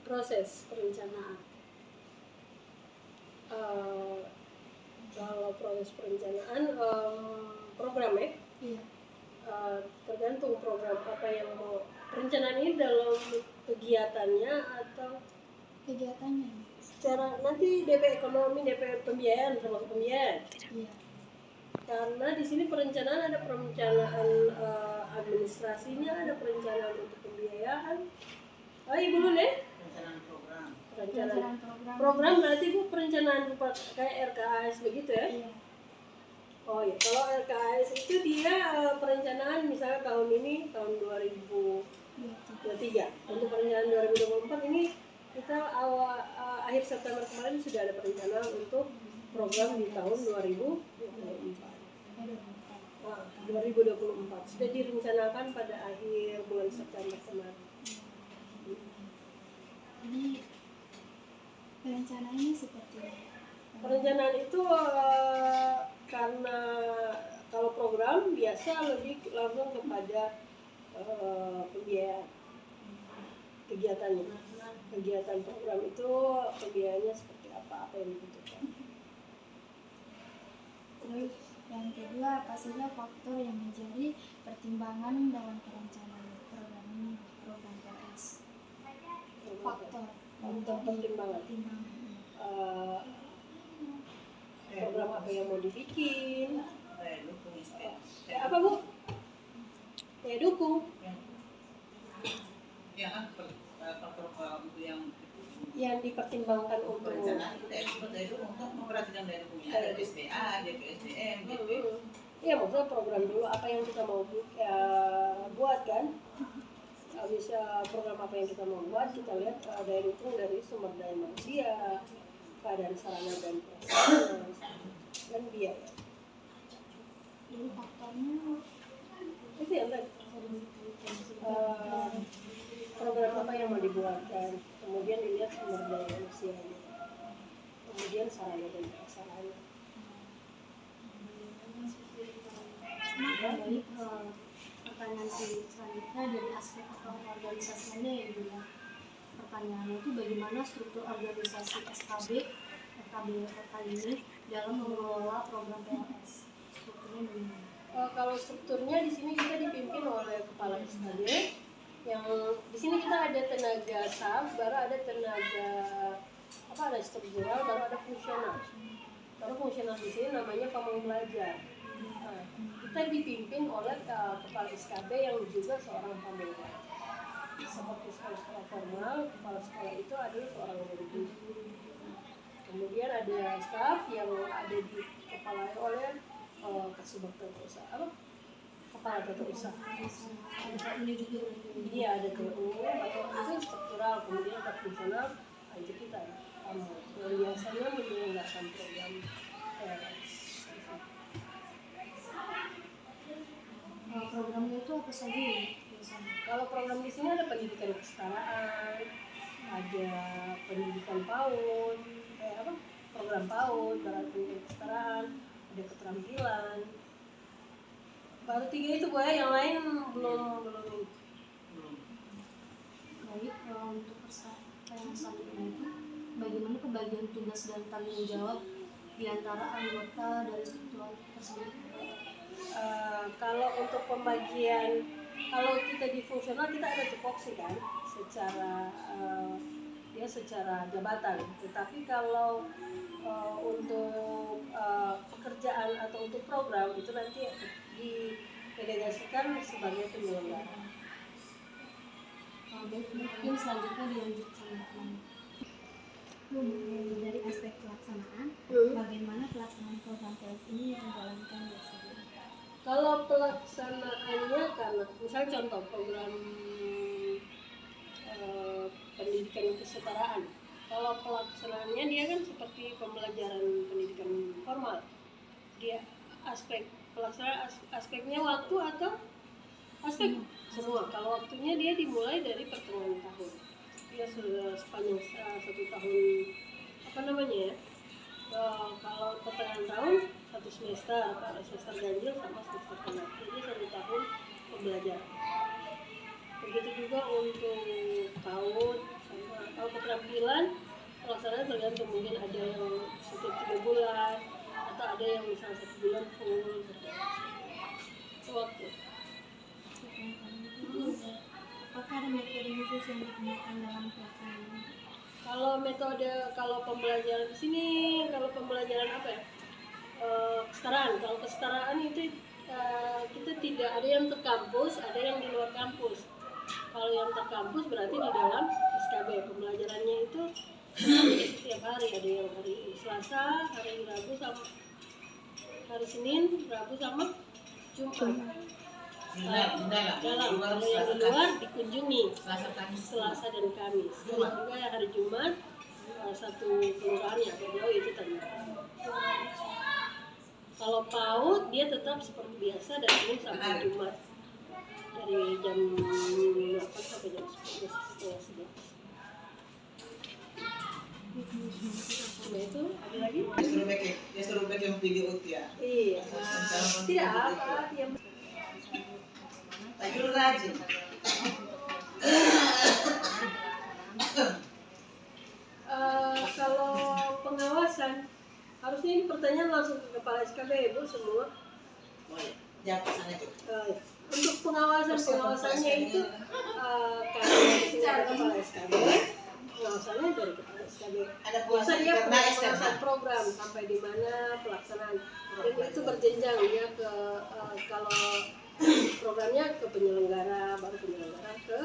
proses perencanaan. Kalau proses perencanaan program ya, Iya. Tergantung program apa yang mau. Perencanaan ini dalam kegiatannya atau Kegiatannya. secara nanti DP ekonomi, DP pembiayaan, termasuk pembiayaan. Iya. Karena di sini perencanaan ada perencanaan administrasinya, ada perencanaan untuk pembiayaan. Ibu dulu deh. Perencanaan program. Perencanaan program. program berarti Bu perencanaan rupa kayak RKAS begitu ya? Iya. Oh ya, kalau RKAS itu dia perencanaan misalnya tahun ini tahun 2023. Untuk perencanaan 2024 ini kita akhir September kemarin sudah ada perencanaan untuk program di tahun 2024. 2024 sudah direncanakan pada akhir bulan September kemarin. Jadi perencanaannya seperti Perencanaan itu karena kalau program biasa lebih langsung kepada pembiayaan kegiatannya. Kegiatan program itu pembiayaannya seperti apa yang dibutuhkan. Terus yang kedua, apa saja faktor yang menjadi pertimbangan dalam perencanaan program ini, program PLS? Faktor pertimbangan. Program apa yang mau dibikin? Apa Bu? Ya dukung. Ya kan faktor yang dipertimbangkan untuk perencanaan itu untuk memperhatikan daya dukungnya, ada SDA, DPSDM, gitu. Iya, maksudnya program dulu apa yang kita mau buat kan. Bisa program apa yang kita mau buat, kita lihat daya dukung dari sumber daya manusia, keadaan sarana dan prasarana, dan biaya. Jadi faktornya Itu yang tadi. Program apa yang mau dibuatkan, kemudian dilihat sumber daya manusianya, kemudian sarana dan prasarana. Jadi pertanyaan selanjutnya dari aspek organisasinya ya Bu. Pertanyaannya itu bagaimana struktur organisasi SKB ini dalam mengelola program PLS? Strukturnya bagaimana? Kalau strukturnya di sini kita dipimpin oleh kepala SKB. Yang di sini kita ada tenaga staff, baru ada tenaga ada struktural, baru ada fungsional. Baru fungsional di sini namanya pamong belajar. Nah, kita dipimpin oleh kepala SKB yang juga seorang pamong belajar. Seperti sekolah formal, kepala sekolah itu adalah seorang guru. Kemudian ada staff yang ada dikepalai oleh kasubag tata usaha, kepala tata usaha. Ini juga Iya, ada TU-nya, itu struktural, kemudian ada fungsional, aja kita yang biasanya menyelenggarakan program PLS. programnya itu apa saja ya biasanya? Kalau program di sini ada pendidikan kesetaraan, ada pendidikan PAUD, program PAUD, pendidikan kesetaraan, ada keterampilan. Baru 3 itu Bu ya, yang lain belum. Baik, untuk pertanyaan selanjutnya itu bagaimana pembagian tugas dan tanggung jawab di antara anggota dari struktural tersebut? Kalau untuk pembagian, kalau kita di fungsional kita ada tupoksi kan, secara jabatan. Tetapi kalau untuk pekerjaan atau untuk program itu nanti didelegasikan sebagai penyelenggara. Baik, mungkin selanjutnya dilanjutkan. Dari aspek pelaksanaan, bagaimana pelaksanaan program PLS ini menjalankan biasanya? Kalau pelaksanaannya, karena misalnya contoh program pendidikan kesetaraan, kalau pelaksanaannya dia kan seperti pembelajaran pendidikan formal, dia aspek pelaksanaan aspeknya waktu atau aspek semua. Kalau waktunya dia dimulai dari pertengahan tahun, dia sudah sepanjang 1 tahun kalau pertengahan tahun 1 semester, kalau semester ganjil sama semester genap, jadi 1 tahun pembelajaran. Begitu juga untuk PAUD Kalau keterampilan pelaksanaan tergantung, mungkin ada yang setiap 3 bulan atau ada yang misalnya 1 bulan full waktu. Apakah ada metode khusus yang digunakan dalam pelaksanaan ini? Kalau pembelajaran di sini, kalau pembelajaran apa ya? Kesetaraan. Kalau kesetaraan itu kita tidak ada yang terkampus, ada yang di luar kampus. Kalau yang terkampus berarti di dalam SKB. Pembelajarannya itu setiap hari, ada yang hari Selasa, hari Rabu sama hari Senin, Rabu sama Jumat. Dalam. Kalau yang di luar dikunjungi Selasa Kamis. Selasa dan Kamis. Juga hari Jumat satu kelurahan yang agak jauh itu tadi. Kalau PAUD dia tetap seperti biasa dari Senin sampai Jumat, dari jam 8 sampai jam 10. Nah itu ada lagi? Dia suruh back yang video ya. Iya. Tidak apa, yang Tajul rajin. kalau pengawasan harusnya ini pertanyaan langsung ke kepala SKB Bu semua. Jawab sana tuh. Untuk pengawasannya itu karena di sini ada kepala SKB, pengawasannya dari kepala SKB. Biasa dia pengawasan program sampai di mana pelaksanaan, dan itu berjenjang dia ke kalau programnya ke penyelenggara, baru penyelenggara ke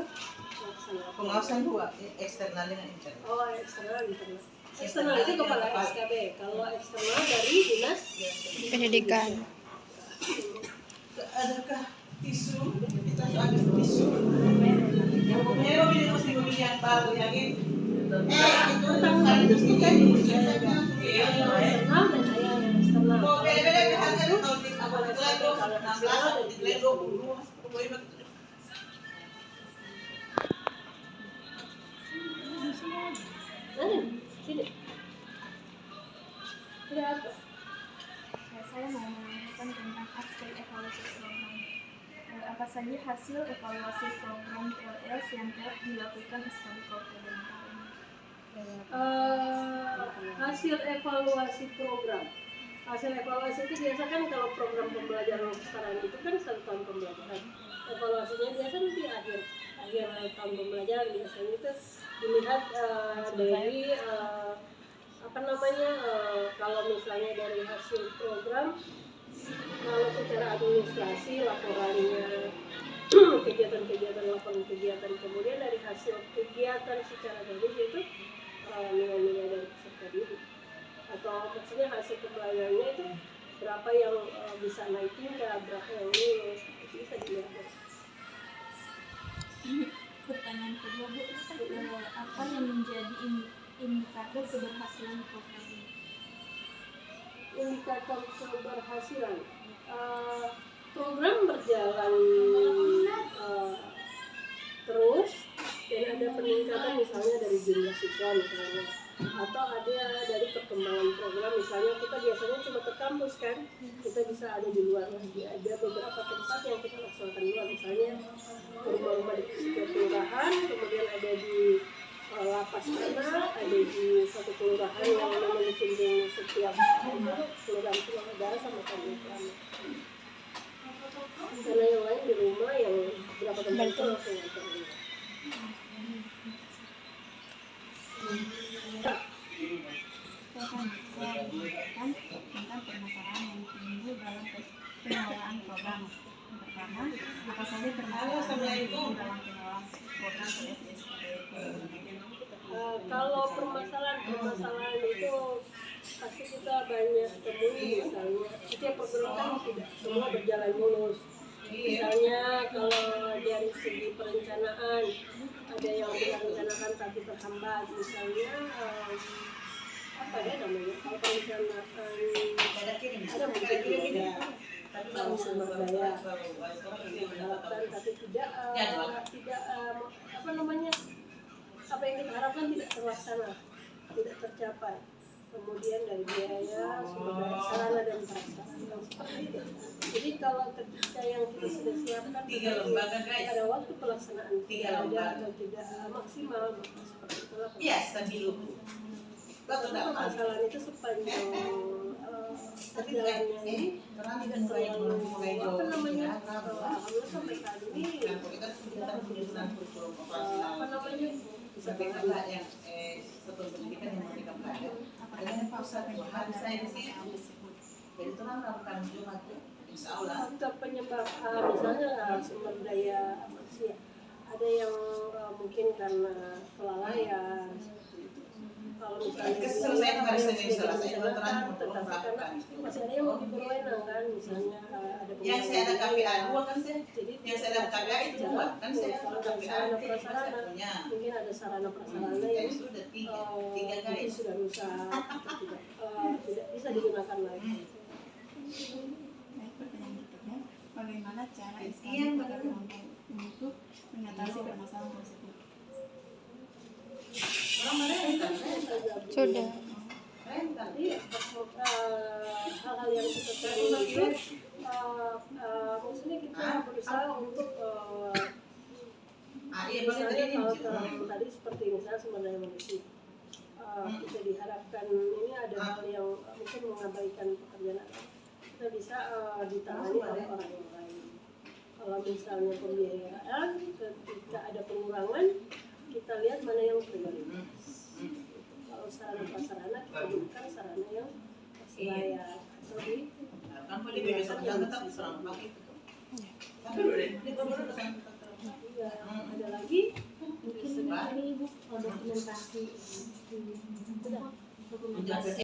pelaksanaan. Pengawasan 2, eksternal dengan internal. Oh, eksternal internal. Eksternal itu kepala SKB. Kalau eksternal dari dinas Pendidikan. Adakah tisu? Kita ada tisu. Yang punya ini mesti beli yang baru yang ini. Itu tentang itu sih kan. internal dan ada yang eksternal. Oh, beda-beda harga Itu kalau di kepala SKB, kalau eksternal dan di 20. sini. Ada apa? Saya mau menanyakan tentang aspek evaluasi program. Apa saja hasil evaluasi program PLS yang telah dilakukan SKB Kota Denpasar ini? Hasil evaluasi program. Hasil evaluasi itu biasa kan kalau program pembelajaran kesetaraan itu kan 1 tahun pembelajaran. Evaluasinya biasa di akhir tahun pembelajaran, biasanya itu dilihat dari kalau misalnya dari hasil program, kalau secara administrasi laporannya kegiatan-kegiatan, laporan kegiatan, kemudian dari hasil kegiatan secara teknis itu nilai-nilai dari peserta didik, atau maksudnya hasil pembelajarannya itu berapa yang bisa naik tingkat, berapa yang lulus, itu bisa dilihat. Pertanyaan kedua Bu, apa yang menjadi indikator keberhasilan program ini? Indikator keberhasilan program berjalan terus dan ada peningkatan misalnya dari jumlah siswa misalnya, atau ada dari perkembangan program, misalnya kita biasanya cuma ke kampus kan, kita bisa ada di luar lagi, ada beberapa tempat yang kita laksanakan luar, misalnya rumah-rumah di setiap kelurahan, kemudian ada di lapas mana, ada di satu kelurahan yang memang dikunjungi setiap kelurahan daerah sama kabupaten. Karena yang lain di rumah, yang berapa tempat itu langsung antar rumah. Saya menjelaskan tentang permasalahan yang timbul dalam pengelolaan program. Yang pertama, apa saja permasalahan yang timbul dalam pengelolaan program PSSKB? Kalau permasalahan itu pasti kita banyak temui, misalnya setiap program kan tidak semua berjalan mulus. Misalnya kalau dari segi perencanaan ada yang direncanakan tapi terhambat, misalnya apa ya namanya, kalau perencanaan ada mungkin tapi sumber daya diharapkan tapi tidak apa yang kita harapkan tidak terlaksana, tidak tercapai. kemudian dari biaya, sumber daya, sarana dan prasarana seperti itu. Jadi kalau ketika yang kita sudah siapkan 3 lembaga guys. pada waktu pelaksanaan 3 tidak ada lembaga. atau tidak maksimal, maka seperti itulah. Iya, stabilu. Karena permasalahan itu sepanjang perjalanannya ini karena tidak mulai terlalu apa namanya, alhamdulillah sampai saat ini kita sudah penyusunan kurikulum apa operasional. namanya bisa Tapi kan yang satu pendidikan yang mereka belajar, dengan pusat Tuhan saya di sini. Jadi itu kan melakukan Jumat, insya Allah. faktor penyebab misalnya sumber daya manusia, ada yang mungkin karena kelalaian. Kalau misalnya Kesel saya kemarin Senin Selasa itu tetapi terang karena masih ada yang lebih berwenang kan, misalnya ada yang saya ada KPA 2 kan saya, jadi yang saya ada KPA itu 2 kan saya kalau ada dari KPA sarana 3 prasarana punya. mungkin ada sarana prasarana Jadi yang sudah 3 mungkin guys. sudah rusak atau tidak bisa digunakan lagi. Baik, pertanyaan berikutnya, bagaimana cara Iya, SKB benar. untuk mengatasi permasalahan tersebut? Orang merental, Sudah. rental. Iya, hal-hal yang seperti itu, maksudnya kita berusaha untuk Iya, misalnya bagaimana kalau ini? tadi seperti misalnya sumber daya manusia, kita diharapkan ini ada hal yang mungkin mengabaikan pekerjaan, kita bisa ditangani oleh orang yang lain. Kalau misalnya pembiayaan, ketika ada pengurangan, kita lihat mana yang prioritas. Kalau sarana prasarana kita gunakan sarana yang layak atau di Kan boleh bebas tetap serang pakai itu. Tapi dulu deh, ini baru kesan. ada lagi Mungkin ini Bu, dokumentasi. Udah, dokumentasi.